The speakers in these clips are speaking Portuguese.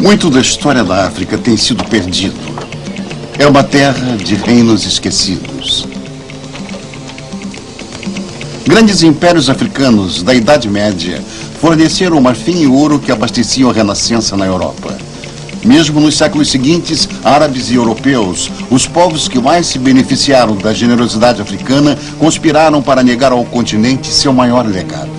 Muito da história da África tem sido perdido. É uma terra de reinos esquecidos. Grandes impérios africanos da Idade Média forneceram marfim e ouro que abasteciam a Renascença na Europa. Mesmo nos séculos seguintes, árabes e europeus, os povos que mais se beneficiaram da generosidade africana, conspiraram para negar ao continente seu maior legado.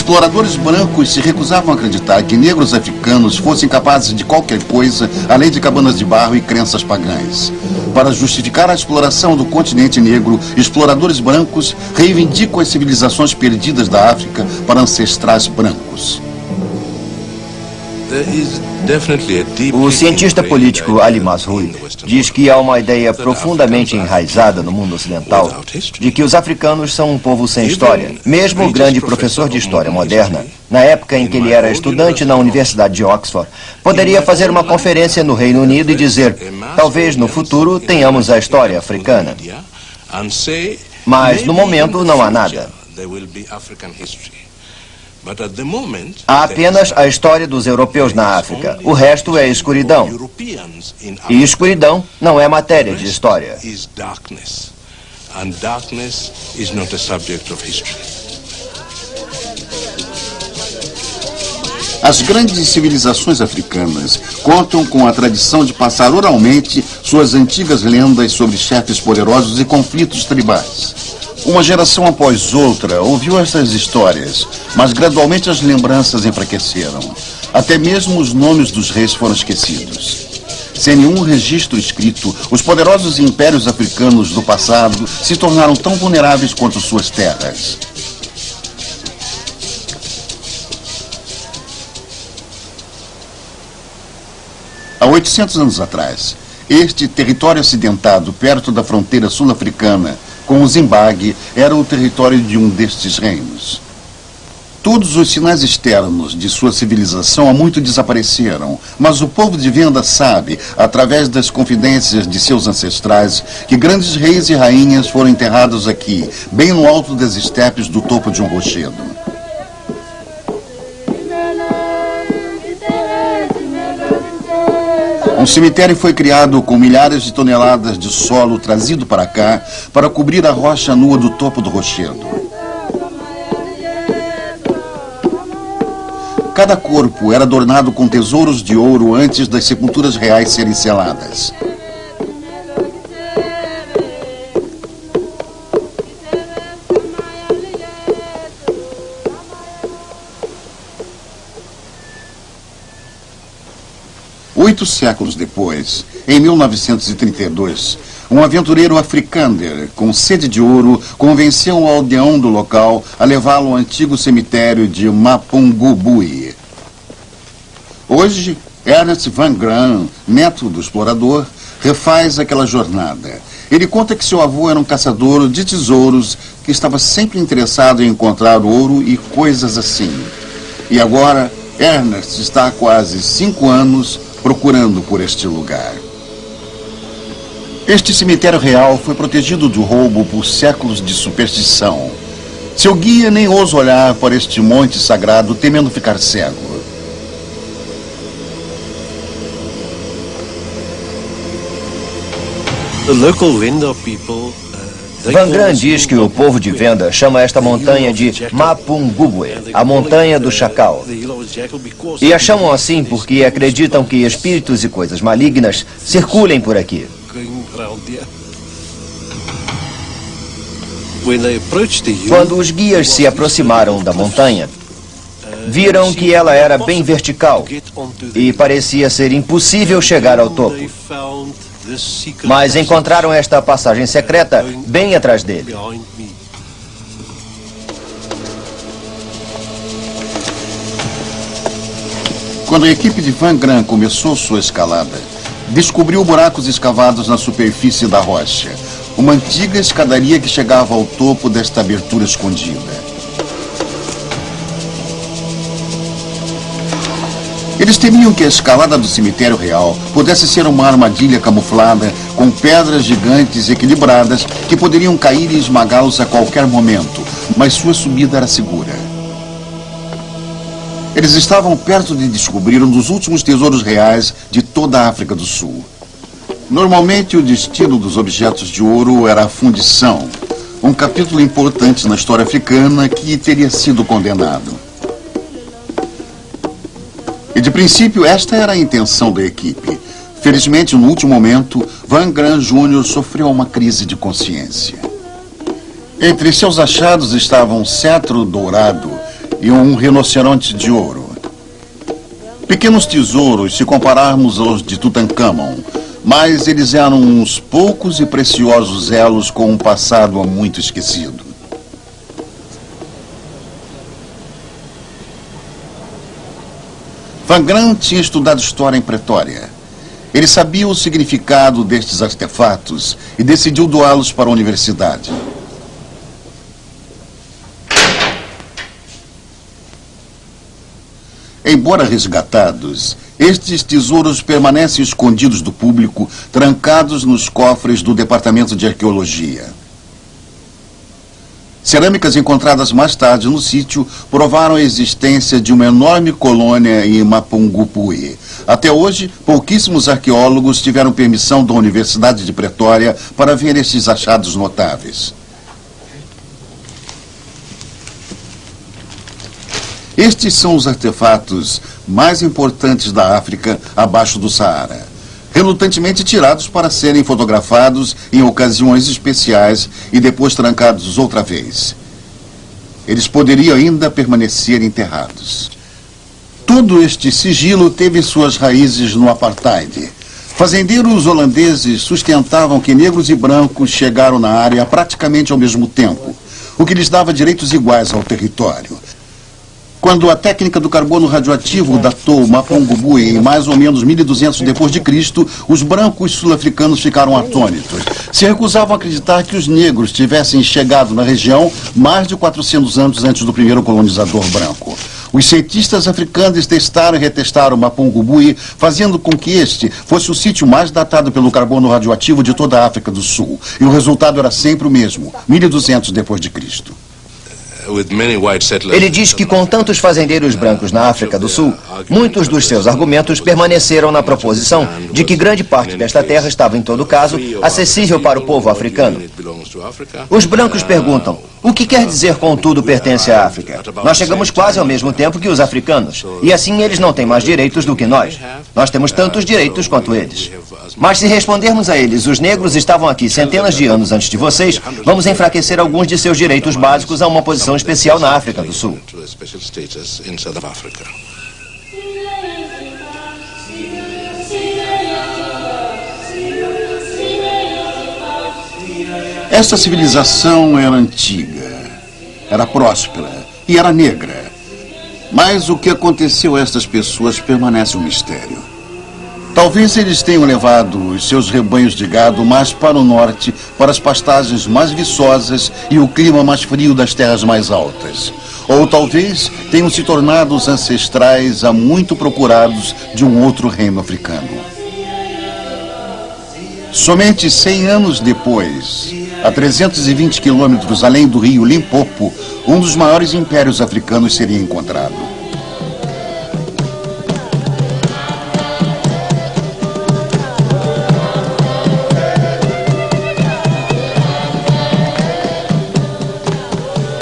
Exploradores brancos se recusavam a acreditar que negros africanos fossem capazes de qualquer coisa, além de cabanas de barro e crenças pagãs. Para justificar a exploração do continente negro, exploradores brancos reivindicam as civilizações perdidas da África para ancestrais brancos. O cientista político Ali Masrui diz que há uma ideia profundamente enraizada no mundo ocidental de que os africanos são um povo sem história. Mesmo o grande professor de história moderna, na época em que ele era estudante na Universidade de Oxford, poderia fazer uma conferência no Reino Unido e dizer: talvez no futuro tenhamos a história africana. Mas no momento não há nada. Há apenas a história dos europeus na África. O resto é escuridão. E escuridão não é matéria de história. As grandes civilizações africanas contam com a tradição de passar oralmente suas antigas lendas sobre chefes poderosos e conflitos tribais. Uma geração após outra ouviu essas histórias, mas gradualmente as lembranças enfraqueceram. Até mesmo os nomes dos reis foram esquecidos. Sem nenhum registro escrito, os poderosos impérios africanos do passado se tornaram tão vulneráveis quanto suas terras. Há 800 anos atrás, este território acidentado perto da fronteira sul-africana com o Zimbábue era o território de um destes reinos. Todos os sinais externos de sua civilização há muito desapareceram, mas o povo de Venda sabe, através das confidências de seus ancestrais, que grandes reis e rainhas foram enterrados aqui, bem no alto das estepes do topo de um rochedo. Um cemitério foi criado com milhares de toneladas de solo trazido para cá para cobrir a rocha nua do topo do rochedo. Cada corpo era adornado com tesouros de ouro antes das sepulturas reais serem seladas. Oito séculos depois, em 1932, um aventureiro africâner com sede de ouro convenceu o aldeão do local a levá-lo ao antigo cemitério de Mapungubwe. Hoje, Ernest Van Graan, neto do explorador, refaz aquela jornada. Ele conta que seu avô era um caçador de tesouros que estava sempre interessado em encontrar ouro e coisas assim. E agora, Ernest está há quase 5 anos procurando por este lugar. Este cemitério real foi protegido do roubo por séculos de superstição. Seu guia nem ousa olhar para este monte sagrado, temendo ficar cego. Van Graan diz que o povo de Venda chama esta montanha de Mapungubwe, a montanha do chacal. E a chamam assim porque acreditam que espíritos e coisas malignas circulem por aqui. Quando os guias se aproximaram da montanha, viram que ela era bem vertical e parecia ser impossível chegar ao topo. Mas encontraram esta passagem secreta bem atrás dele. Quando a equipe de Van Gran começou sua escalada, descobriu buracos escavados na superfície da rocha, uma antiga escadaria que chegava ao topo desta abertura escondida. Eles temiam que a escalada do cemitério real pudesse ser uma armadilha camuflada com pedras gigantes equilibradas que poderiam cair e esmagá-los a qualquer momento, mas sua subida era segura. Eles estavam perto de descobrir um dos últimos tesouros reais de toda a África do Sul. Normalmente, o destino dos objetos de ouro era a fundição, um capítulo importante na história africana que teria sido condenado. E de princípio, esta era a intenção da equipe. Felizmente, no último momento, Van Gran Jr. sofreu uma crise de consciência. Entre seus achados estavam um cetro dourado e um rinoceronte de ouro. Pequenos tesouros, se compararmos aos de Tutankhamon, mas eles eram uns poucos e preciosos elos com um passado há muito esquecido. Van Gran tinha estudado história em Pretória. Ele sabia o significado destes artefatos e decidiu doá-los para a universidade. Embora resgatados, estes tesouros permanecem escondidos do público, trancados nos cofres do Departamento de Arqueologia. Cerâmicas encontradas mais tarde no sítio provaram a existência de uma enorme colônia em Mapungubwe. Até hoje, pouquíssimos arqueólogos tiveram permissão da Universidade de Pretória para ver estes achados notáveis. Estes são os artefatos mais importantes da África abaixo do Saara, relutantemente tirados para serem fotografados em ocasiões especiais e depois trancados outra vez. Eles poderiam ainda permanecer enterrados. Todo este sigilo teve suas raízes no apartheid. Fazendeiros holandeses sustentavam que negros e brancos chegaram na área praticamente ao mesmo tempo, o que lhes dava direitos iguais ao território. Quando a técnica do carbono radioativo datou Mapungubwe em mais ou menos 1200 depois de Cristo, os brancos sul-africanos ficaram atônitos. Se recusavam a acreditar que os negros tivessem chegado na região mais de 400 anos antes do primeiro colonizador branco. Os cientistas africanos testaram e retestaram Mapungubwe, fazendo com que este fosse o sítio mais datado pelo carbono radioativo de toda a África do Sul. E o resultado era sempre o mesmo, 1200 depois de Cristo. Ele diz que com tantos fazendeiros brancos na África do Sul, muitos dos seus argumentos permaneceram na proposição de que grande parte desta terra estava, em todo caso, acessível para o povo africano. Os brancos perguntam, o que quer dizer contudo pertence à África? Nós chegamos quase ao mesmo tempo que os africanos, e assim eles não têm mais direitos do que nós. Nós temos tantos direitos quanto eles. Mas se respondermos a eles, os negros estavam aqui centenas de anos antes de vocês, vamos enfraquecer alguns de seus direitos básicos a uma posição especial na África do Sul. Esta civilização era antiga, era próspera e era negra. Mas o que aconteceu a estas pessoas permanece um mistério. Talvez eles tenham levado os seus rebanhos de gado mais para o norte, para as pastagens mais viçosas e o clima mais frio das terras mais altas. Ou talvez tenham se tornado os ancestrais há muito procurados de um outro reino africano. Somente 100 anos depois, a 320 quilômetros além do rio Limpopo, um dos maiores impérios africanos seria encontrado.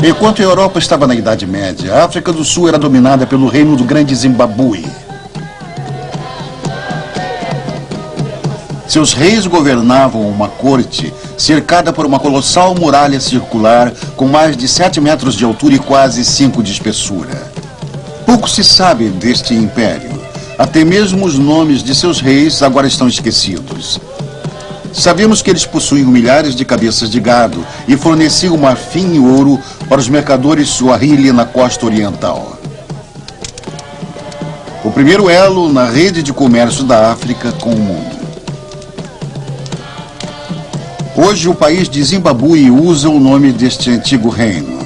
Enquanto a Europa estava na Idade Média, a África do Sul era dominada pelo reino do Grande Zimbabue. Seus reis governavam uma corte cercada por uma colossal muralha circular com mais de 7 metros de altura e quase 5 de espessura. Pouco se sabe deste império. Até mesmo os nomes de seus reis agora estão esquecidos. Sabemos que eles possuíam milhares de cabeças de gado e forneciam marfim e ouro para os mercadores Swahili na costa oriental. o primeiro elo na rede de comércio da África com o mundo. Hoje, o país de Zimbabue usa o nome deste antigo reino.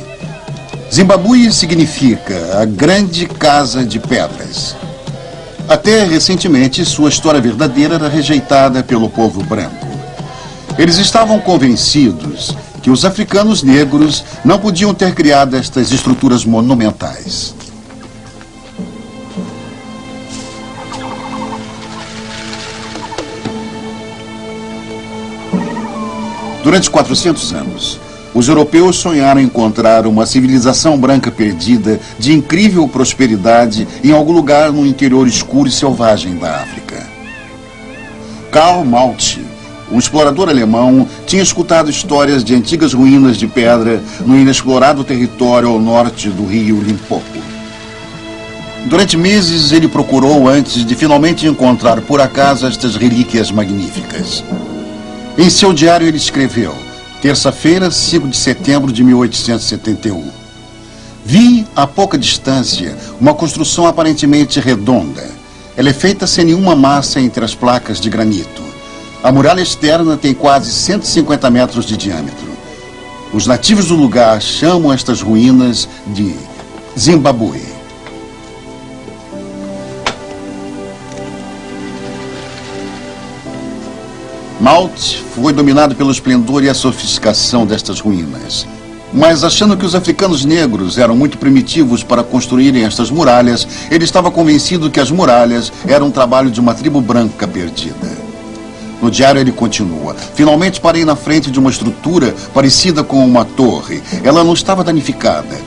Zimbabue significa a grande casa de pedras. Até recentemente, sua história verdadeira era rejeitada pelo povo branco. Eles estavam convencidos que os africanos negros não podiam ter criado estas estruturas monumentais. Durante 400 anos, os europeus sonharam encontrar uma civilização branca perdida de incrível prosperidade em algum lugar no interior escuro e selvagem da África. Karl Maltz, um explorador alemão, tinha escutado histórias de antigas ruínas de pedra no inexplorado território ao norte do rio Limpopo. Durante meses, ele procurou antes de finalmente encontrar por acaso estas relíquias magníficas. Em seu diário ele escreveu: terça-feira, 5 de setembro de 1871. Vi, a pouca distância, uma construção aparentemente redonda. Ela é feita sem nenhuma massa entre as placas de granito. A muralha externa tem quase 150 metros de diâmetro. Os nativos do lugar chamam estas ruínas de Zimbabue. Maltz foi dominado pelo esplendor e a sofisticação destas ruínas. Mas, achando que os africanos negros eram muito primitivos para construírem estas muralhas, ele estava convencido que as muralhas eram um trabalho de uma tribo branca perdida. No diário ele continua: finalmente parei na frente de uma estrutura parecida com uma torre. Ela não estava danificada.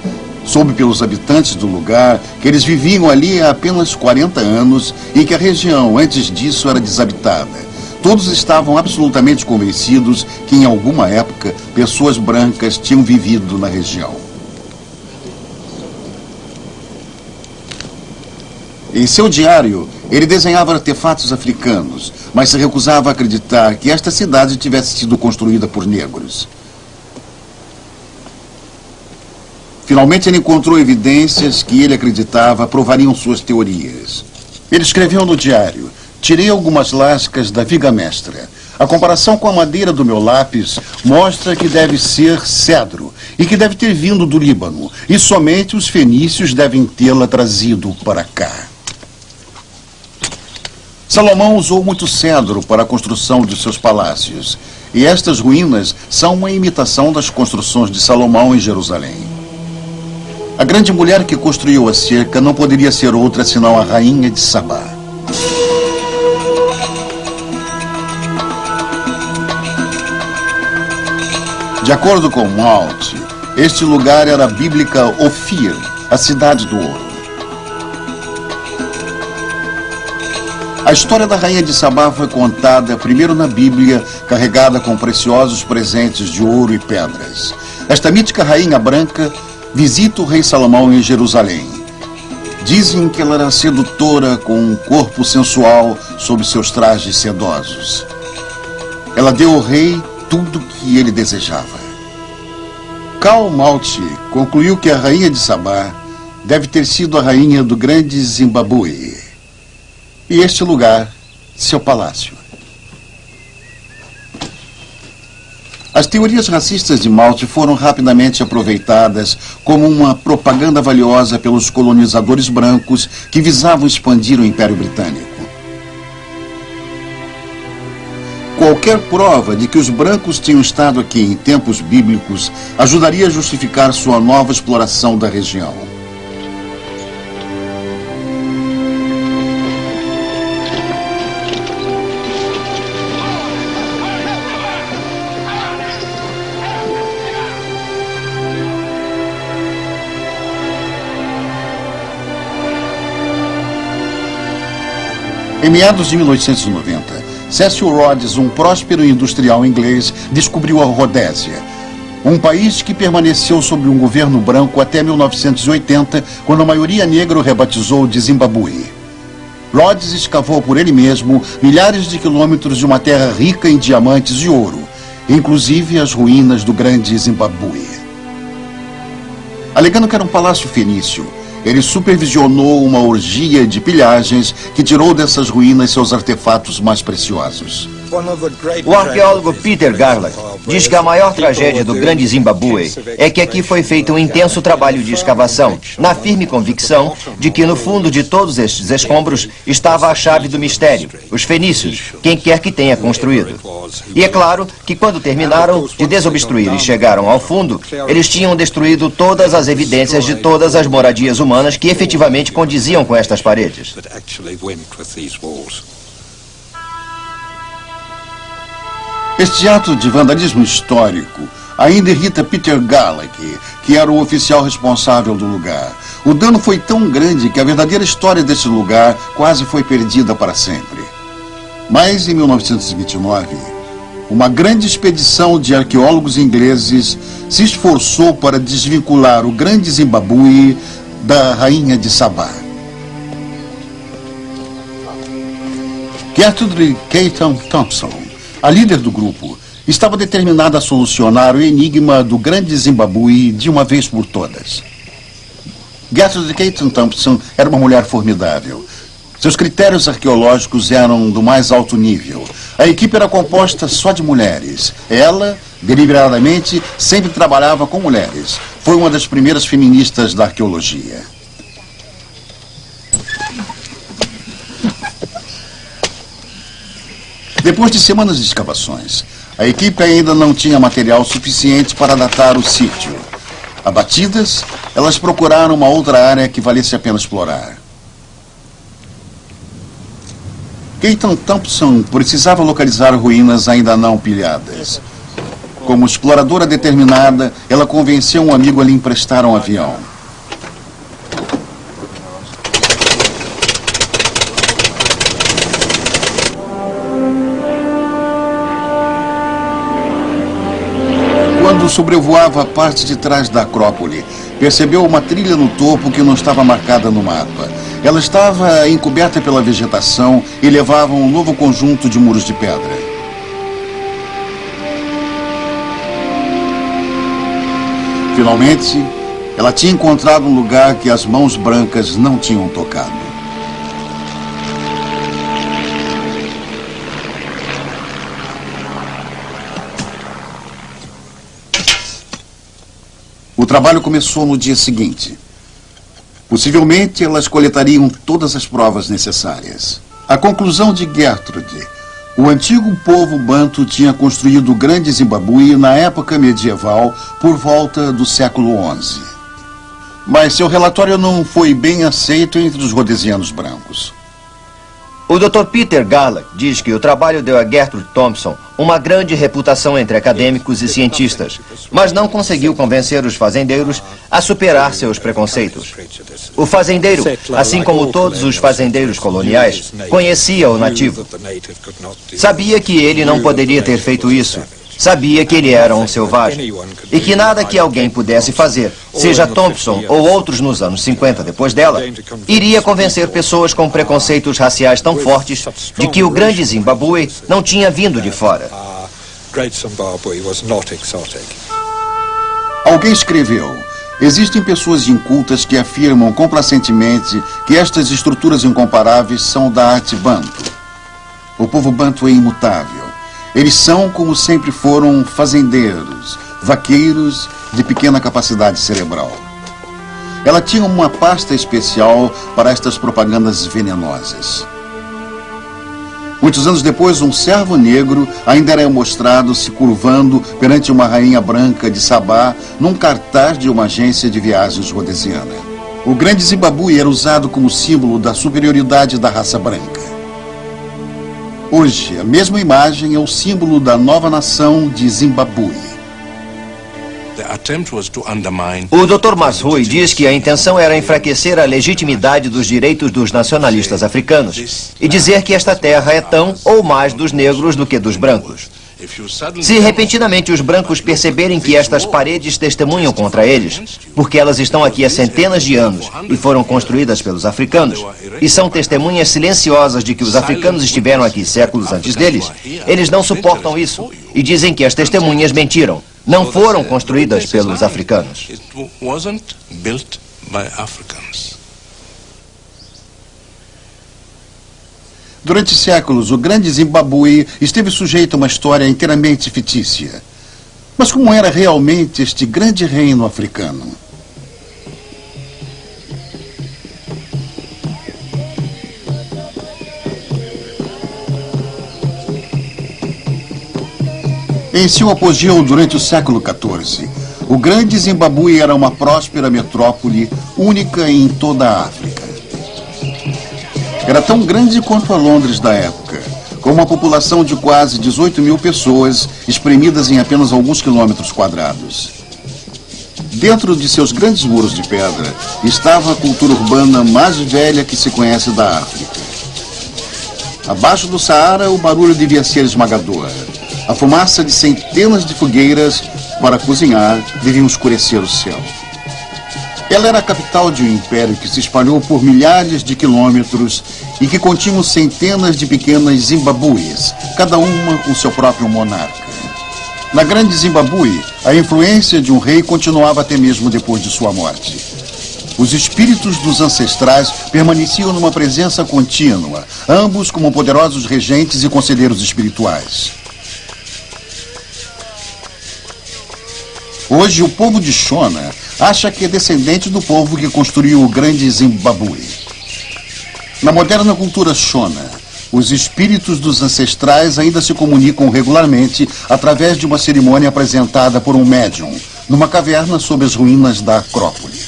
Soube pelos habitantes do lugar que eles viviam ali há apenas 40 anos e que a região, antes disso, era desabitada. Todos estavam absolutamente convencidos que, em alguma época, pessoas brancas tinham vivido na região. Em seu diário, ele desenhava artefatos africanos, mas se recusava a acreditar que esta cidade tivesse sido construída por negros. Finalmente, ele encontrou evidências que ele acreditava provariam suas teorias. Ele escreveu no diário: tirei algumas lascas da viga mestra. A comparação com a madeira do meu lápis mostra que deve ser cedro e que deve ter vindo do Líbano. E somente os fenícios devem tê-la trazido para cá. Salomão usou muito cedro para a construção de seus palácios. E estas ruínas são uma imitação das construções de Salomão em Jerusalém. A grande mulher que construiu a cerca não poderia ser outra senão a rainha de Sabá. De acordo com Maltz, este lugar era a bíblica Ofir, a cidade do ouro. A história da rainha de Sabá foi contada primeiro na Bíblia, carregada com preciosos presentes de ouro e pedras. Esta mítica rainha branca visita o rei Salomão em Jerusalém. Dizem que ela era sedutora, com um corpo sensual sob seus trajes sedosos. Ela deu ao rei tudo que ele desejava. Karl Maltz concluiu que a rainha de Sabá deve ter sido a rainha do grande Zimbabue. E este lugar, seu palácio. As teorias racistas de Maltz foram rapidamente aproveitadas como uma propaganda valiosa pelos colonizadores brancos que visavam expandir o Império Britânico. Qualquer prova de que os brancos tinham estado aqui em tempos bíblicos ajudaria a justificar sua nova exploração da região. Em meados de 1890, Cecil Rhodes, um próspero industrial inglês, descobriu a Rodésia, um país que permaneceu sob um governo branco até 1980, quando a maioria negra o rebatizou de Zimbabue. Rhodes escavou por ele mesmo milhares de quilômetros de uma terra rica em diamantes e ouro, inclusive as ruínas do grande Zimbabue. Alegando que era um palácio fenício, ele supervisionou uma orgia de pilhagens que tirou dessas ruínas seus artefatos mais preciosos. O arqueólogo Peter Garland diz que a maior tragédia do Grande Zimbabue é que aqui foi feito um intenso trabalho de escavação, na firme convicção de que no fundo de todos estes escombros estava a chave do mistério, os fenícios, quem quer que tenha construído. E é claro que quando terminaram de desobstruir e chegaram ao fundo, eles tinham destruído todas as evidências de todas as moradias humanas que efetivamente condiziam com estas paredes. Este ato de vandalismo histórico ainda irrita Peter Garland, que era o oficial responsável do lugar. O dano foi tão grande que a verdadeira história desse lugar quase foi perdida para sempre. Mas em 1929, uma grande expedição de arqueólogos ingleses se esforçou para desvincular o Grande Zimbabue da Rainha de Sabá. Gertrude Keaton Thompson, a líder do grupo, estava determinada a solucionar o enigma do Grande Zimbabue de uma vez por todas. Gertrude Keaton Thompson era uma mulher formidável. Seus critérios arqueológicos eram do mais alto nível. A equipe era composta só de mulheres. Ela, deliberadamente, sempre trabalhava com mulheres. Foi uma das primeiras feministas da arqueologia. Depois de semanas de escavações, a equipe ainda não tinha material suficiente para datar o sítio. Abatidas, elas procuraram uma outra área que valesse a pena explorar. Keaton Thompson precisava localizar ruínas ainda não pilhadas. Como exploradora determinada, ela convenceu um amigo a lhe emprestar um avião. Quando sobrevoava a parte de trás da Acrópole, percebeu uma trilha no topo que não estava marcada no mapa. Ela estava encoberta pela vegetação e levava um novo conjunto de muros de pedra. Finalmente, ela tinha encontrado um lugar que as mãos brancas não tinham tocado. O trabalho começou no dia seguinte. Possivelmente, elas coletariam todas as provas necessárias. A conclusão de Gertrude: o antigo povo banto tinha construído o Grande Zimbabue na época medieval, por volta do século XI. Mas seu relatório não foi bem aceito entre os rhodesianos brancos. O Dr. Peter Garland diz que o trabalho deu a Gertrude Thompson uma grande reputação entre acadêmicos e cientistas, mas não conseguiu convencer os fazendeiros a superar seus preconceitos. O fazendeiro, assim como todos os fazendeiros coloniais, conhecia o nativo. Sabia que ele não poderia ter feito isso. Sabia que ele era um selvagem e que nada que alguém pudesse fazer, seja Thompson ou outros nos anos 50 depois dela, iria convencer pessoas com preconceitos raciais tão fortes de que o Grande Zimbabue não tinha vindo de fora. Alguém escreveu: existem pessoas incultas que afirmam complacentemente que estas estruturas incomparáveis são da arte banto. O povo banto é imutável. Eles são, como sempre foram, fazendeiros, vaqueiros de pequena capacidade cerebral. Ela tinha uma pasta especial para estas propagandas venenosas. Muitos anos depois, um servo negro ainda era mostrado se curvando perante uma rainha branca de Sabá num cartaz de uma agência de viagens rhodesiana. O Grande Zimbabue era usado como símbolo da superioridade da raça branca. Hoje, a mesma imagem é o símbolo da nova nação de Zimbabue. O Dr. Mazrui diz que a intenção era enfraquecer a legitimidade dos direitos dos nacionalistas africanos e dizer que esta terra é tão ou mais dos negros do que dos brancos. Se repentinamente os brancos perceberem que estas paredes testemunham contra eles, porque elas estão aqui há centenas de anos e foram construídas pelos africanos, e são testemunhas silenciosas de que os africanos estiveram aqui séculos antes deles, eles não suportam isso e dizem que as testemunhas mentiram. Não foram construídas pelos africanos. Durante séculos, o grande Zimbábue esteve sujeito a uma história inteiramente fictícia. Mas como era realmente este grande reino africano? Em seu apogeu durante o século XIV, o grande Zimbábue era uma próspera metrópole única em toda a África. Era tão grande quanto a Londres da época, com uma população de quase 18 mil pessoas, espremidas em apenas alguns quilômetros quadrados. Dentro de seus grandes muros de pedra, estava a cultura urbana mais velha que se conhece da África. Abaixo do Saara, o barulho devia ser esmagador. A fumaça de centenas de fogueiras para cozinhar devia escurecer o céu. Ela era a capital de um império que se espalhou por milhares de quilômetros e que continha centenas de pequenas Zimbabues, cada uma com seu próprio monarca. Na grande Zimbábue, a influência de um rei continuava até mesmo depois de sua morte. Os espíritos dos ancestrais permaneciam numa presença contínua, ambos como poderosos regentes e conselheiros espirituais. Hoje, o povo de Shona acha que é descendente do povo que construiu o grande Zimbábue. Na moderna cultura Shona, os espíritos dos ancestrais ainda se comunicam regularmente através de uma cerimônia apresentada por um médium, numa caverna sob as ruínas da Acrópole.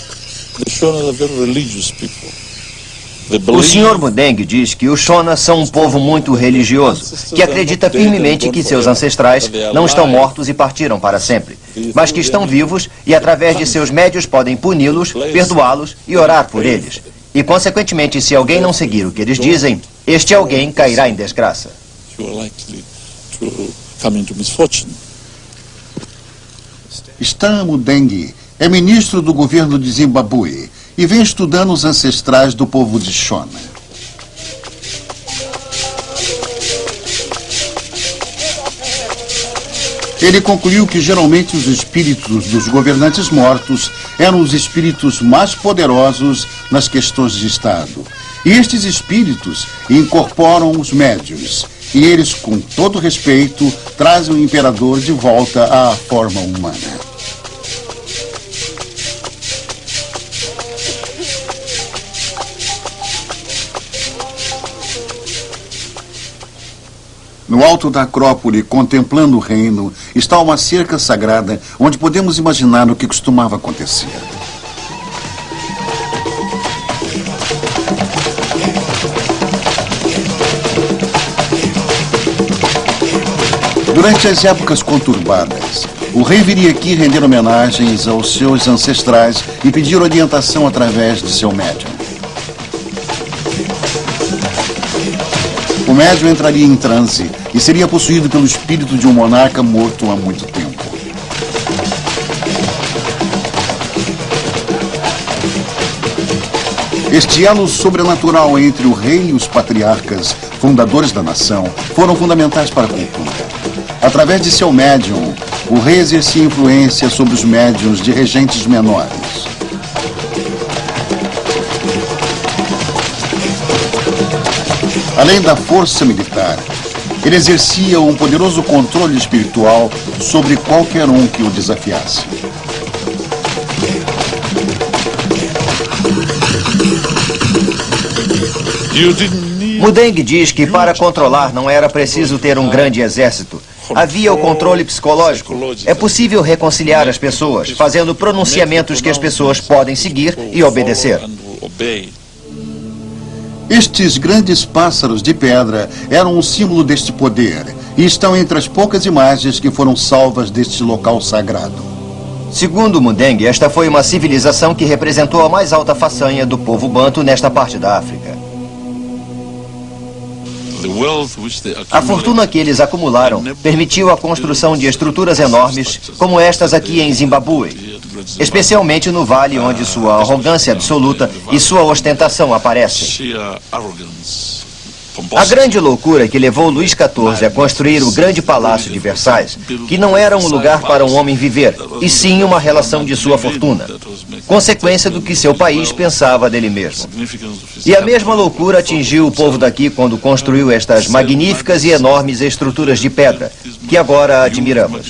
O Sr. Mudeng diz que os Shona são um povo muito religioso, que acredita firmemente que seus ancestrais não estão mortos e partiram para sempre, mas que estão vivos e através de seus médios podem puni-los, perdoá-los e orar por eles. E, consequentemente, se alguém não seguir o que eles dizem, este alguém cairá em desgraça. Stan Mudeng é ministro do governo de Zimbábue e vem estudando os ancestrais do povo de Shona. Ele concluiu que geralmente os espíritos dos governantes mortos eram os espíritos mais poderosos nas questões de Estado. E estes espíritos incorporam os médiuns, e eles, com todo respeito, trazem o imperador de volta à forma humana. No alto da Acrópole, contemplando o reino, está uma cerca sagrada onde podemos imaginar o que costumava acontecer. Durante as épocas conturbadas, o rei viria aqui render homenagens aos seus ancestrais e pedir orientação através de seu médium. O médium entraria em transe e seria possuído pelo espírito de um monarca morto há muito tempo. Este elo sobrenatural entre o rei e os patriarcas, fundadores da nação, foram fundamentais para a cultura. Através de seu médium, o rei exercia influência sobre os médiuns de regentes menores. Além da força militar, ele exercia um poderoso controle espiritual sobre qualquer um que o desafiasse. Mudeng diz que para controlar não era preciso ter um grande exército. Havia o controle psicológico. É possível reconciliar as pessoas, fazendo pronunciamentos que as pessoas podem seguir e obedecer. Estes grandes pássaros de pedra eram um símbolo deste poder e estão entre as poucas imagens que foram salvas deste local sagrado. Segundo Mudeng, esta foi uma civilização que representou a mais alta façanha do povo banto nesta parte da África. A fortuna que eles acumularam permitiu a construção de estruturas enormes, como estas aqui em Zimbábue, especialmente no vale onde sua arrogância absoluta e sua ostentação aparecem. A grande loucura que levou Luís XIV a construir o grande palácio de Versailles, que não era um lugar para um homem viver, e sim uma relação de sua fortuna. consequência do que seu país pensava dele mesmo. E a mesma loucura atingiu o povo daqui quando construiu estas magníficas e enormes estruturas de pedra, que agora admiramos.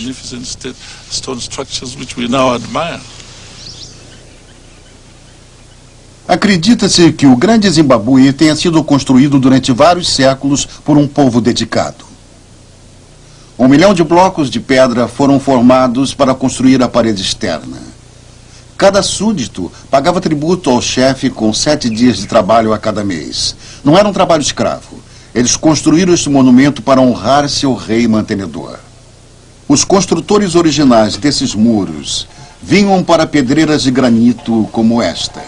Acredita-se que o Grande Zimbábue tenha sido construído durante vários séculos por um povo dedicado. 1 milhão de blocos de pedra foram formados para construir a parede externa. Cada súdito pagava tributo ao chefe com 7 dias de trabalho a cada mês. Não era um trabalho escravo. Eles construíram este monumento para honrar seu rei mantenedor. Os construtores originais desses muros vinham para pedreiras de granito como esta.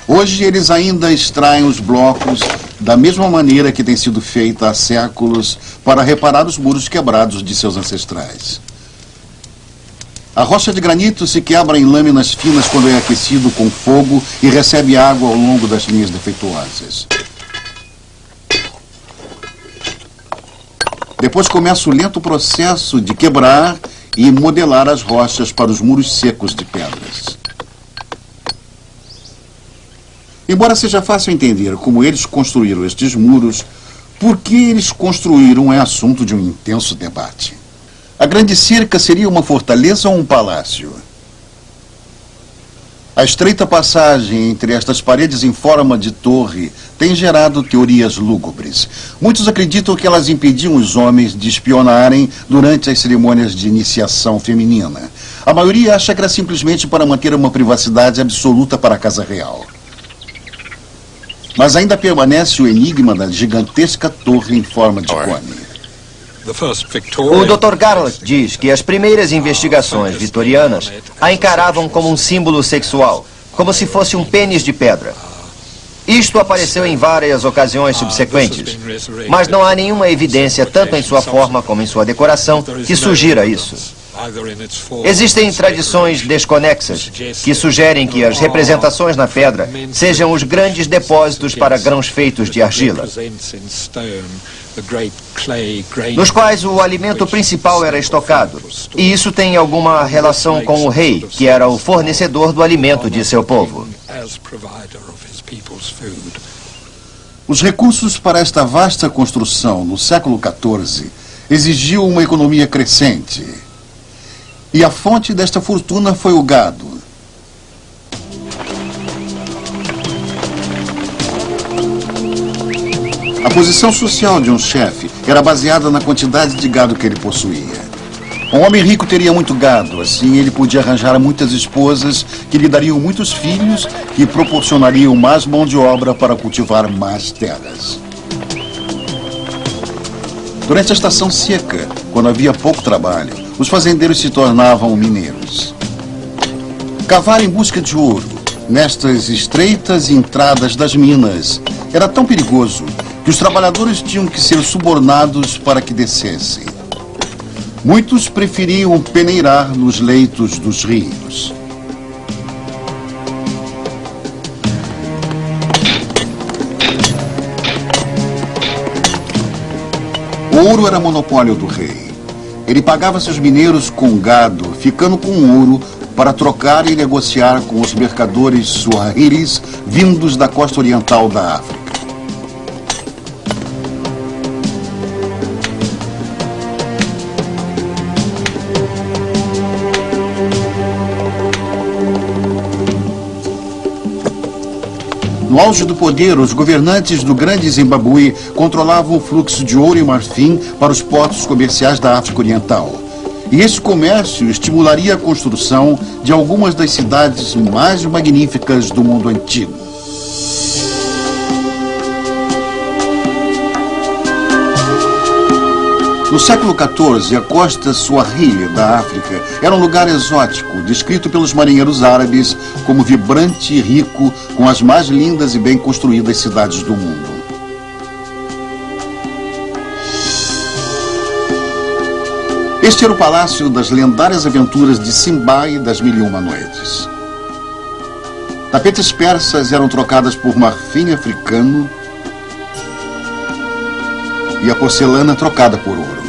Hoje eles ainda extraem os blocos da mesma maneira que tem sido feita há séculos para reparar os muros quebrados de seus ancestrais. A rocha de granito se quebra em lâminas finas quando é aquecido com fogo e recebe água ao longo das linhas defeituosas. Depois começa o lento processo de quebrar e modelar as rochas para os muros secos de pedras. Embora seja fácil entender como eles construíram estes muros, por que eles construíram é assunto de um intenso debate. A grande cerca seria uma fortaleza ou um palácio? A estreita passagem entre estas paredes em forma de torre tem gerado teorias lúgubres. Muitos acreditam que elas impediam os homens de espionarem durante as cerimônias de iniciação feminina. A maioria acha que era simplesmente para manter uma privacidade absoluta para a Casa Real. Mas ainda permanece o enigma da gigantesca torre em forma de cone. O Dr. Garland diz que as primeiras investigações vitorianas a encaravam como um símbolo sexual, como se fosse um pênis de pedra. Isto apareceu em várias ocasiões subsequentes, mas não há nenhuma evidência, tanto em sua forma como em sua decoração, que sugira isso. Existem tradições desconexas que sugerem que as representações na pedra sejam os grandes depósitos para grãos feitos de argila, nos quais o alimento principal era estocado. E isso tem alguma relação com o rei, que era o fornecedor do alimento de seu povo. Os recursos para esta vasta construção no século XIV exigiam uma economia crescente. E a fonte desta fortuna foi o gado. A posição social de um chefe era baseada na quantidade de gado que ele possuía. Um homem rico teria muito gado, assim ele podia arranjar muitas esposas que lhe dariam muitos filhos e proporcionariam mais mão de obra para cultivar mais terras. Durante a estação seca, quando havia pouco trabalho, os fazendeiros se tornavam mineiros. Cavar em busca de ouro, nestas estreitas entradas das minas, era tão perigoso que os trabalhadores tinham que ser subornados para que descessem. Muitos preferiam peneirar nos leitos dos rios. O ouro era monopólio do rei. Ele pagava seus mineiros com gado, ficando com ouro para trocar e negociar com os mercadores suahilis vindos da costa oriental da África. No auge do poder, os governantes do Grande Zimbábue controlavam o fluxo de ouro e marfim para os portos comerciais da África Oriental. E esse comércio estimularia a construção de algumas das cidades mais magníficas do mundo antigo. No século XIV, a costa Swahili da África era um lugar exótico, descrito pelos marinheiros árabes como vibrante e rico, com as mais lindas e bem construídas cidades do mundo. Este era o palácio das lendárias aventuras de Simba e das Mil e Uma Noites. Tapetes persas eram trocadas por marfim africano e a porcelana trocada por ouro.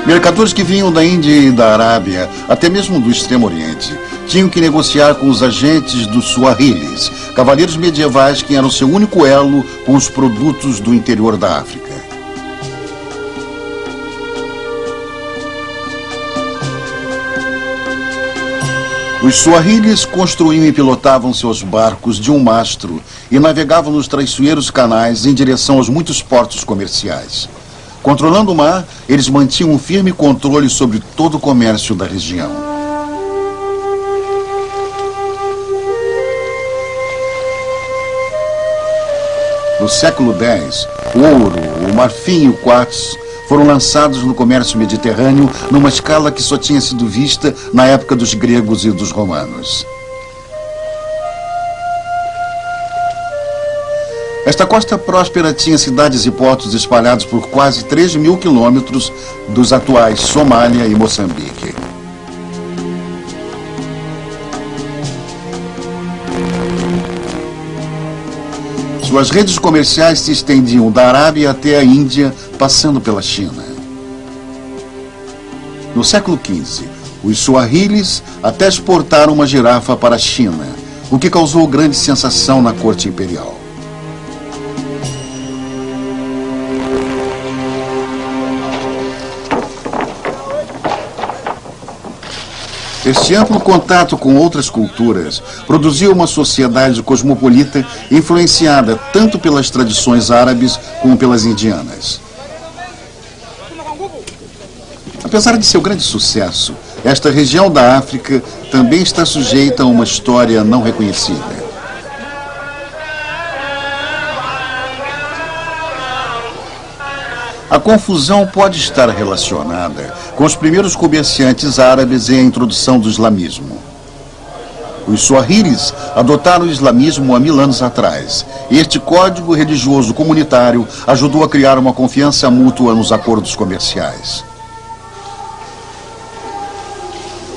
Mercadores que vinham da Índia e da Arábia, até mesmo do Extremo Oriente, tinham que negociar com os agentes dos Suahilis, cavaleiros medievais que eram seu único elo com os produtos do interior da África. Os Suahilis construíam e pilotavam seus barcos de um mastro e navegavam nos traiçoeiros canais em direção aos muitos portos comerciais. Controlando o mar, eles mantinham um firme controle sobre todo o comércio da região. No século X, o ouro, o marfim e o quartzo foram lançados no comércio mediterrâneo numa escala que só tinha sido vista na época dos gregos e dos romanos. Esta costa próspera tinha cidades e portos espalhados por quase 3.000 quilômetros dos atuais Somália e Moçambique. Suas redes comerciais se estendiam da Arábia até a Índia, passando pela China. No século XV, os Suahilis até exportaram uma girafa para a China, o que causou grande sensação na corte imperial. Este amplo contato com outras culturas produziu uma sociedade cosmopolita influenciada tanto pelas tradições árabes como pelas indianas. Apesar de seu grande sucesso, esta região da África também está sujeita a uma história não reconhecida. A confusão pode estar relacionada com os primeiros comerciantes árabes e a introdução do islamismo. Os Suahilis adotaram o islamismo há 1000 anos atrás. Este código religioso comunitário ajudou a criar uma confiança mútua nos acordos comerciais.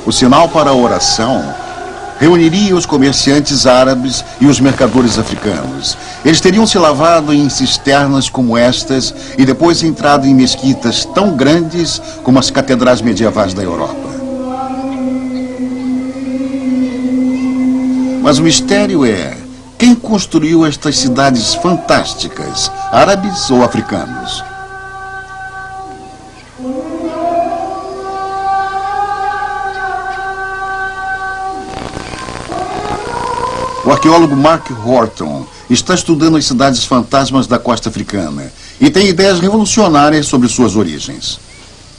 O sinal para a oração reuniria os comerciantes árabes e os mercadores africanos. Eles teriam se lavado em cisternas como estas e depois entrado em mesquitas tão grandes como as catedrais medievais da Europa. Mas o mistério é: quem construiu estas cidades fantásticas, árabes ou africanos? O arqueólogo Mark Horton está estudando as cidades fantasmas da costa africana e tem ideias revolucionárias sobre suas origens.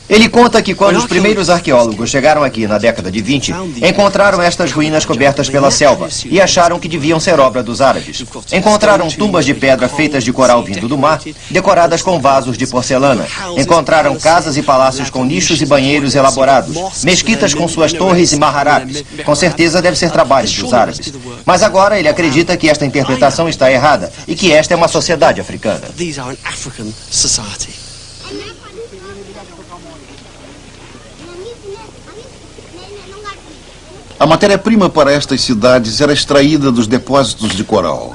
Ele conta que quando os primeiros arqueólogos chegaram aqui na década de 20, encontraram estas ruínas cobertas pela selva e acharam que deviam ser obra dos árabes. Encontraram tumbas de pedra feitas de coral vindo do mar, decoradas com vasos de porcelana. Encontraram casas e palácios com nichos e banheiros elaborados, mesquitas com suas torres e maharabes. Com certeza deve ser trabalho dos árabes. Mas agora ele acredita que esta interpretação está errada e que esta é uma sociedade africana. A matéria-prima para estas cidades era extraída dos depósitos de coral.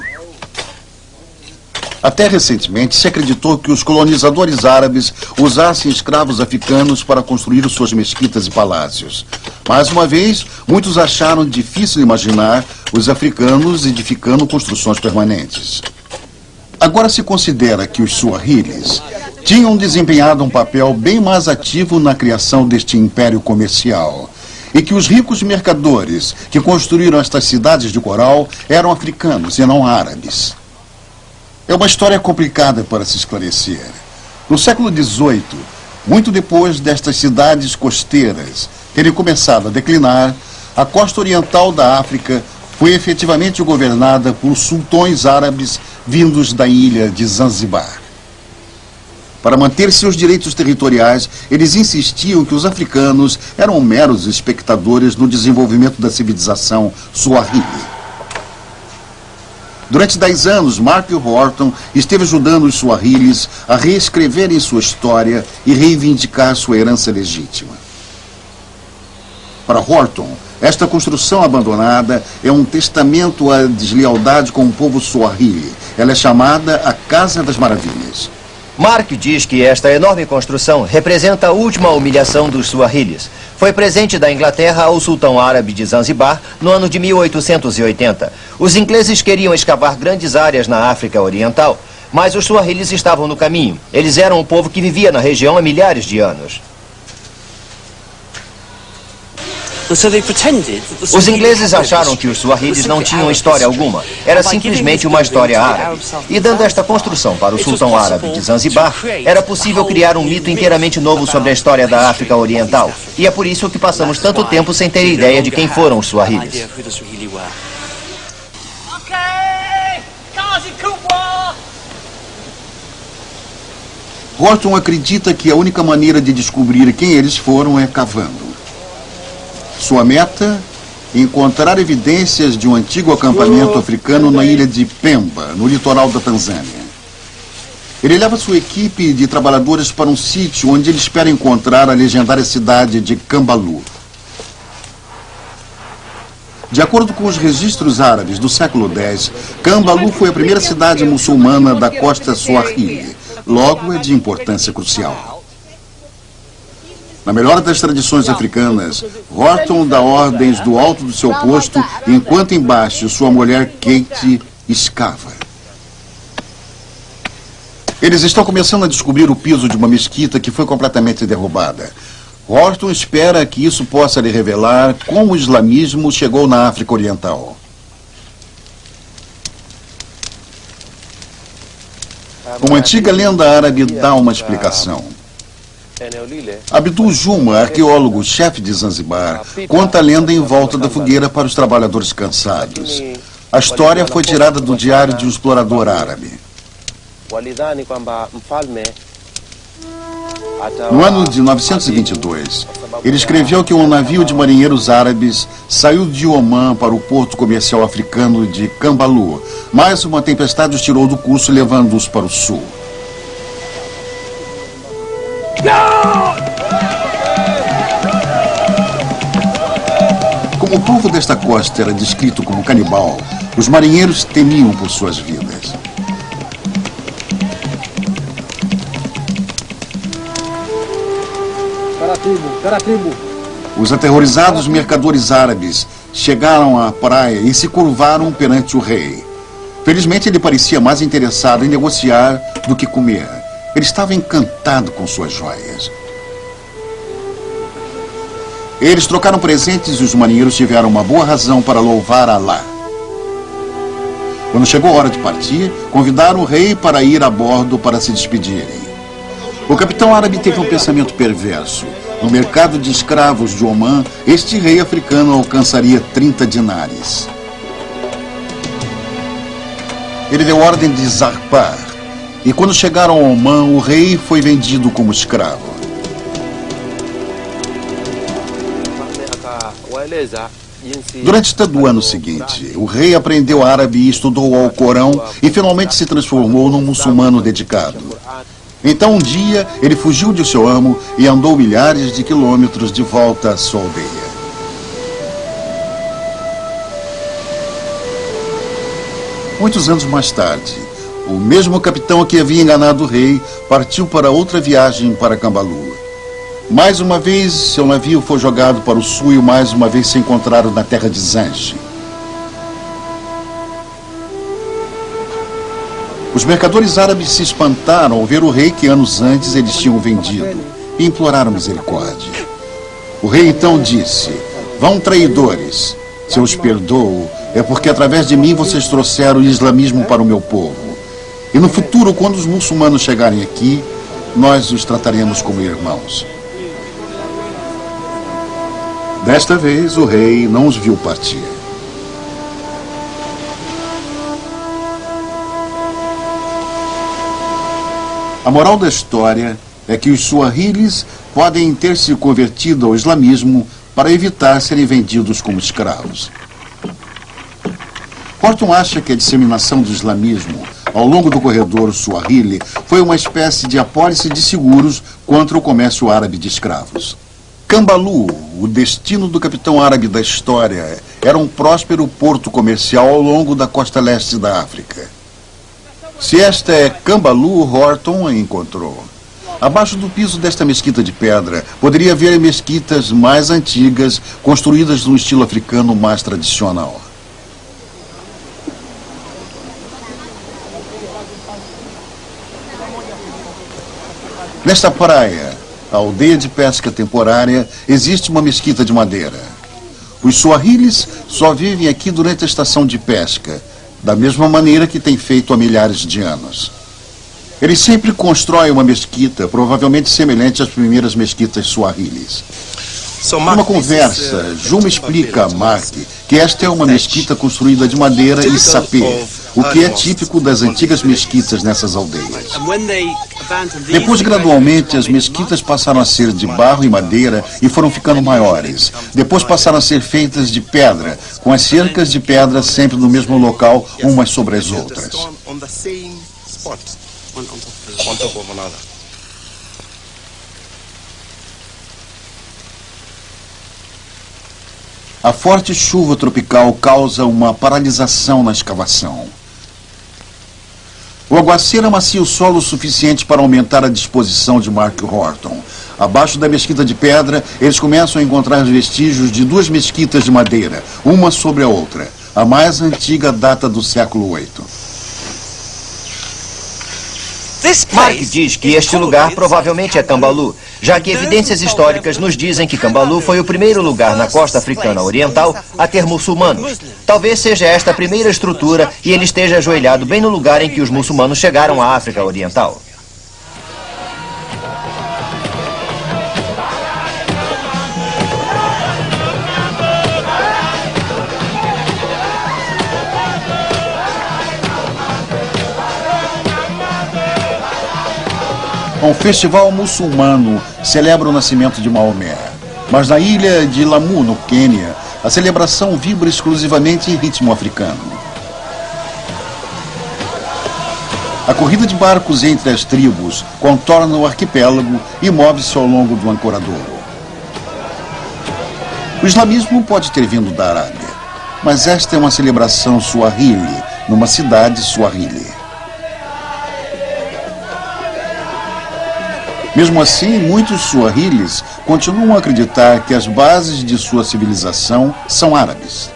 Até recentemente se acreditou que os colonizadores árabes usassem escravos africanos para construir suas mesquitas e palácios. Mais uma vez, muitos acharam difícil imaginar os africanos edificando construções permanentes. Agora se considera que os Suahilis tinham desempenhado um papel bem mais ativo na criação deste império comercial, e que os ricos mercadores que construíram estas cidades de coral eram africanos e não árabes. É uma história complicada para se esclarecer. No século XVIII, muito depois destas cidades costeiras terem começado a declinar, a costa oriental da África foi efetivamente governada por sultões árabes vindos da ilha de Zanzibar. Para manter seus direitos territoriais, eles insistiam que os africanos eram meros espectadores no desenvolvimento da civilização Swahili. Durante 10 anos, Mark Horton esteve ajudando os Swahilis a reescreverem sua história e reivindicar sua herança legítima. Para Horton, esta construção abandonada é um testamento à deslealdade com o povo Swahili. Ela é chamada a Casa das Maravilhas. Mark diz que esta enorme construção representa a última humilhação dos Suahilis. Foi presente da Inglaterra ao sultão árabe de Zanzibar no ano de 1880. Os ingleses queriam escavar grandes áreas na África Oriental, mas os Suahilis estavam no caminho. Eles eram um povo que vivia na região há milhares de anos. Os ingleses acharam que os Suahilis não tinham história alguma. Era simplesmente uma história árabe. E dando esta construção para o sultão árabe de Zanzibar, era possível criar um mito inteiramente novo sobre a história da África Oriental. E é por isso que passamos tanto tempo sem ter ideia de quem foram os Suahilis. Horton acredita que a única maneira de descobrir quem eles foram é cavando. Sua meta? Encontrar evidências de um antigo acampamento africano na ilha de Pemba, no litoral da Tanzânia. Ele leva sua equipe de trabalhadores para um sítio onde ele espera encontrar a legendária cidade de Kambalu. De acordo com os registros árabes do século X, Kambalu foi a primeira cidade muçulmana da costa Swahili. Logo, é de importância crucial. Na melhor das tradições africanas, Horton dá ordens do alto do seu posto, enquanto embaixo sua mulher Kate escava. Eles estão começando a descobrir o piso de uma mesquita que foi completamente derrubada. Horton espera que isso possa lhe revelar como o islamismo chegou na África Oriental. Uma antiga lenda árabe dá uma explicação. Abdul Juma, arqueólogo chefe de Zanzibar, conta a lenda em volta da fogueira para os trabalhadores cansados. A história foi tirada do diário de um explorador árabe. No ano de 922, ele escreveu que um navio de marinheiros árabes saiu de Omã para o porto comercial africano de Kambalu, mas uma tempestade os tirou do curso, levando-os para o sul. Como o povo desta costa era descrito como canibal, os marinheiros temiam por suas vidas. Os aterrorizados mercadores árabes chegaram à praia e se curvaram perante o rei. Felizmente, ele parecia mais interessado em negociar do que comer. Ele estava encantado com suas joias. Eles trocaram presentes e os marinheiros tiveram uma boa razão para louvar Alá. Quando chegou a hora de partir, convidaram o rei para ir a bordo para se despedirem. O capitão árabe teve um pensamento perverso. No mercado de escravos de Omã, este rei africano alcançaria 30 dinares. Ele deu ordem de zarpar. E quando chegaram a Omã, o rei foi vendido como escravo. Durante todo o ano seguinte, o rei aprendeu árabe e estudou o Alcorão e finalmente se transformou num muçulmano dedicado. Então, um dia, ele fugiu de seu amo e andou milhares de quilômetros de volta à sua aldeia. Muitos anos mais tarde, o mesmo capitão que havia enganado o rei partiu para outra viagem para Kambalu. Mais uma vez, seu navio foi jogado para o sul e mais uma vez se encontraram na terra de Zanche. Os mercadores árabes se espantaram ao ver o rei que anos antes eles tinham vendido e imploraram misericórdia. O rei então disse: "Vão traidores, se eu os perdoo, é porque através de mim vocês trouxeram o islamismo para o meu povo. E no futuro, quando os muçulmanos chegarem aqui, nós os trataremos como irmãos." Desta vez, o rei não os viu partir. A moral da história é que os Suahilis podem ter se convertido ao islamismo para evitar serem vendidos como escravos. Horton acha que a disseminação do islamismo ao longo do corredor Swahili foi uma espécie de apólice de seguros contra o comércio árabe de escravos. Kambalu, o destino do capitão árabe da história, era um próspero porto comercial ao longo da costa leste da África. Se esta é Cambalu, Horton a encontrou. Abaixo do piso desta mesquita de pedra, poderia haver mesquitas mais antigas, construídas no estilo africano mais tradicional. Nesta praia, a aldeia de pesca temporária, existe uma mesquita de madeira. Os suahilis só vivem aqui durante a estação de pesca, da mesma maneira que têm feito há milhares de anos. Eles sempre constroem uma mesquita, provavelmente semelhante às primeiras mesquitas suahilis. Numa conversa, Juma explica a Mark que esta é uma mesquita construída de madeira e sapê, o que é típico das antigas mesquitas nessas aldeias. Depois, gradualmente, as mesquitas passaram a ser de barro e madeira e foram ficando maiores. Depois passaram a ser feitas de pedra, com as cercas de pedra sempre no mesmo local, umas sobre as outras. A forte chuva tropical causa uma paralisação na escavação. O aguaceiro amacia o solo o suficiente para aumentar a disposição de Mark Horton. Abaixo da mesquita de pedra, eles começam a encontrar vestígios de duas mesquitas de madeira, uma sobre a outra. A mais antiga data do século VIII. Mark diz que este lugar provavelmente é Cambalu, já que evidências históricas nos dizem que Cambalu foi o primeiro lugar na costa africana oriental a ter muçulmanos. Talvez seja esta a primeira estrutura e ele esteja ajoelhado bem no lugar em que os muçulmanos chegaram à África Oriental. Um festival muçulmano celebra o nascimento de Maomé. Mas na ilha de Lamu, no Quênia, a celebração vibra exclusivamente em ritmo africano. A corrida de barcos entre as tribos contorna o arquipélago e move-se ao longo do ancoradouro. O islamismo pode ter vindo da Arábia, mas esta é uma celebração suahili, numa cidade suahili. Mesmo assim, muitos suahilis continuam a acreditar que as bases de sua civilização são árabes.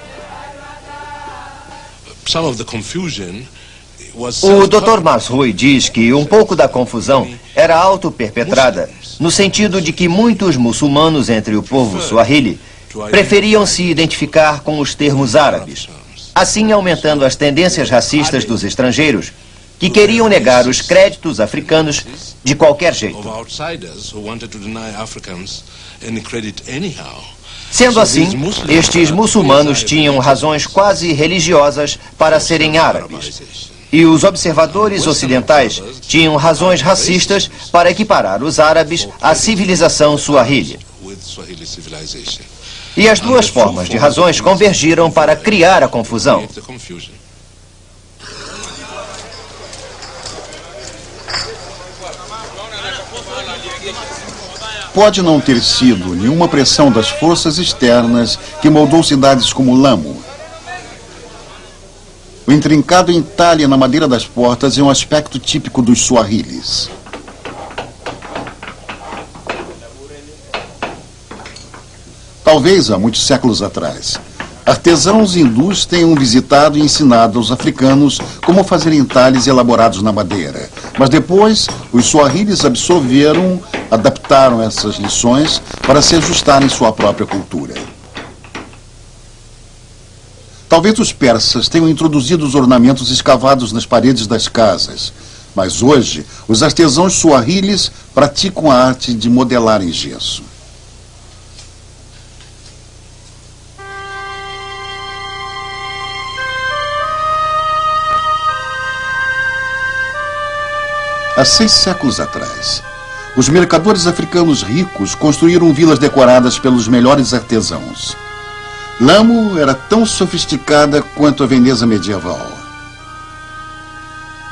O Dr. Masrui diz que um pouco da confusão era auto-perpetrada, no sentido de que muitos muçulmanos entre o povo suahili preferiam se identificar com os termos árabes, assim aumentando as tendências racistas dos estrangeiros, que queriam negar os créditos africanos de qualquer jeito. Sendo assim, estes muçulmanos tinham razões quase religiosas para serem árabes. E os observadores ocidentais tinham razões racistas para equiparar os árabes à civilização suahili. E as duas formas de razões convergiram para criar a confusão. Pode não ter sido nenhuma pressão das forças externas que moldou cidades como Lamu. O intrincado entalhe na madeira das portas é um aspecto típico dos suahilis. Talvez há muitos séculos atrás, artesãos hindus tenham visitado e ensinado aos africanos como fazer entalhes elaborados na madeira. Mas depois, os suahilis absorveram, adaptaram essas lições para se ajustarem à sua própria cultura. Talvez os persas tenham introduzido os ornamentos escavados nas paredes das casas, mas hoje os artesãos suahilis praticam a arte de modelar em gesso. Há 6 séculos atrás, os mercadores africanos ricos construíram vilas decoradas pelos melhores artesãos. Lamu era tão sofisticada quanto a Veneza medieval.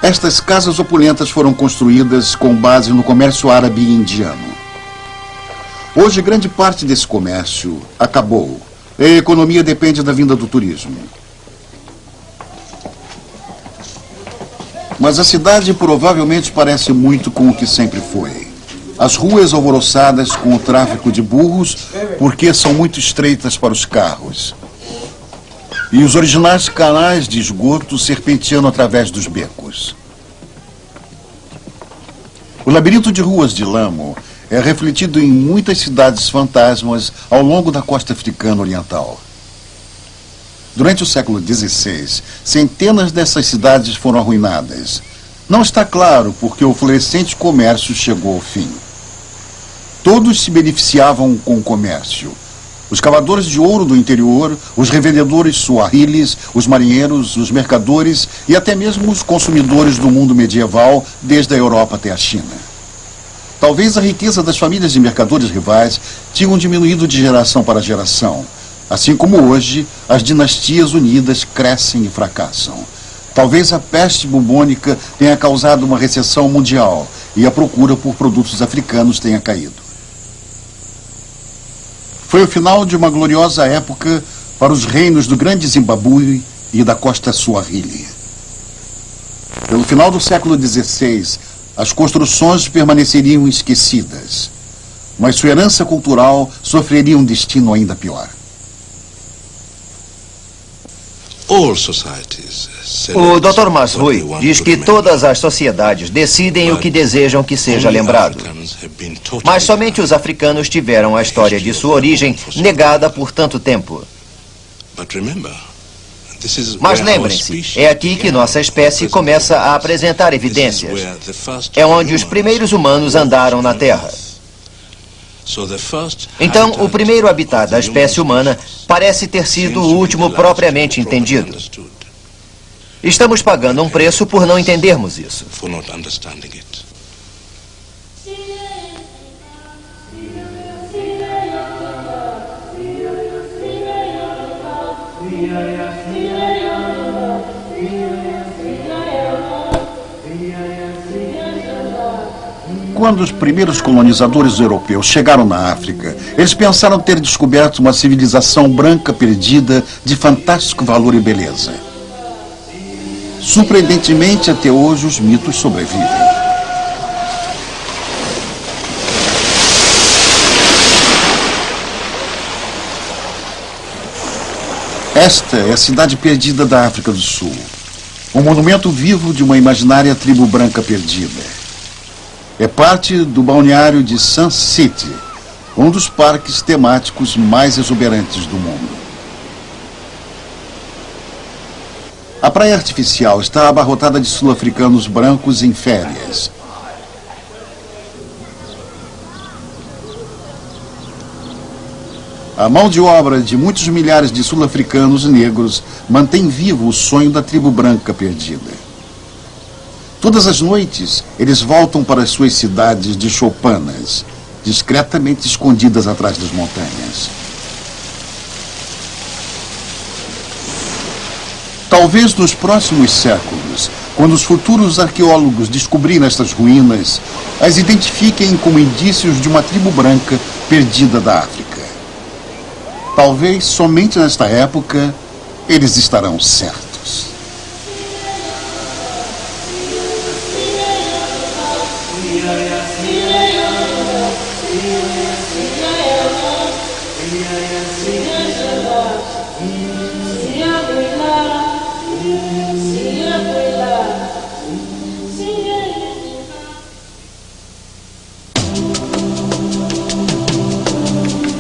Estas casas opulentas foram construídas com base no comércio árabe e indiano. Hoje, grande parte desse comércio acabou. A economia depende da vinda do turismo. Mas a cidade provavelmente parece muito com o que sempre foi. As ruas alvoroçadas com o tráfego de burros, porque são muito estreitas para os carros. E os originais canais de esgoto serpenteando através dos becos. O labirinto de ruas de Lamo é refletido em muitas cidades fantasmas ao longo da costa africana oriental. Durante o século XVI, centenas dessas cidades foram arruinadas. Não está claro porque o florescente comércio chegou ao fim. Todos se beneficiavam com o comércio. Os cavadores de ouro do interior, os revendedores suahilis, os marinheiros, os mercadores e até mesmo os consumidores do mundo medieval, desde a Europa até a China. Talvez a riqueza das famílias de mercadores rivais tinham diminuído de geração para geração. Assim como hoje, as dinastias unidas crescem e fracassam. Talvez a peste bubônica tenha causado uma recessão mundial e a procura por produtos africanos tenha caído. Foi o final de uma gloriosa época para os reinos do Grande Zimbabue e da costa Suahili. Pelo final do século XVI, as construções permaneceriam esquecidas, mas sua herança cultural sofreria um destino ainda pior. O Dr. Masrui diz que todas as sociedades decidem o que desejam que seja lembrado. Mas somente os africanos tiveram a história de sua origem negada por tanto tempo. Mas lembrem-se, é aqui que nossa espécie começa a apresentar evidências. É onde os primeiros humanos andaram na Terra. Então, o primeiro habitat da espécie humana parece ter sido o último propriamente entendido. Estamos pagando um preço por não entendermos isso. Quando os primeiros colonizadores europeus chegaram na África, eles pensaram ter descoberto uma civilização branca perdida de fantástico valor e beleza. Surpreendentemente, até hoje, os mitos sobrevivem. Esta é a cidade perdida da África do Sul. Um monumento vivo de uma imaginária tribo branca perdida. É parte do balneário de Sun City, um dos parques temáticos mais exuberantes do mundo. A praia artificial está abarrotada de sul-africanos brancos em férias. A mão de obra de muitos milhares de sul-africanos negros mantém vivo o sonho da tribo branca perdida. Todas as noites, eles voltam para as suas cidades de choupanas, discretamente escondidas atrás das montanhas. Talvez nos próximos séculos, quando os futuros arqueólogos descobrirem estas ruínas, as identifiquem como indícios de uma tribo branca perdida da África. Talvez somente nesta época eles estarão certos. Yeah.